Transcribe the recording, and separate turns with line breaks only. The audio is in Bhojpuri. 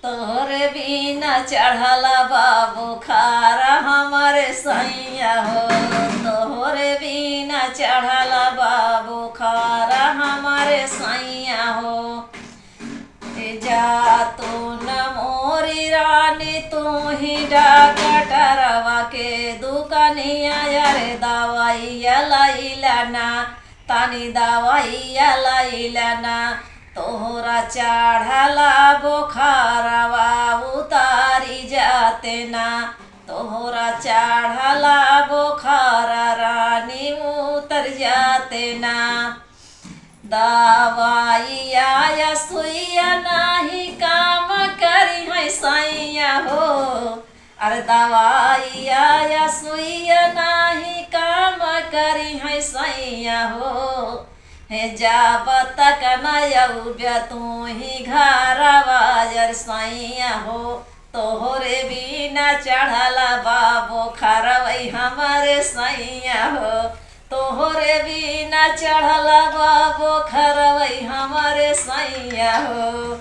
तोहरे बिना चढ़ला बाबू खारा हमारे सैया हो। तोहरे बिना चढ़ला बाबू खारा हमारे सैया हो। जा तू न मोरी रानी तू ही डॉक्टरवा के दुकानिया यारे दवाइया लैलाना तानी दवाइया लैलाना। तोहरा चढ़ला बुखारवा उतारी जाते ना। तोहरा चढ़ला बुखार रानी उतर जाते ना। दवाइया या सुइया नाही काम करी है सैया हो। अरे दवाइया या सुइया नाही काम करी है सैया हो। हे जाब तक नयौब्य तू ही घरवा यार सैया हो। तोहरे बिना चढ़ला बाबू खरवई हमारे सैया हो। तोहरे बिना चढ़ला बाबू खरवई हमारे सैया हो।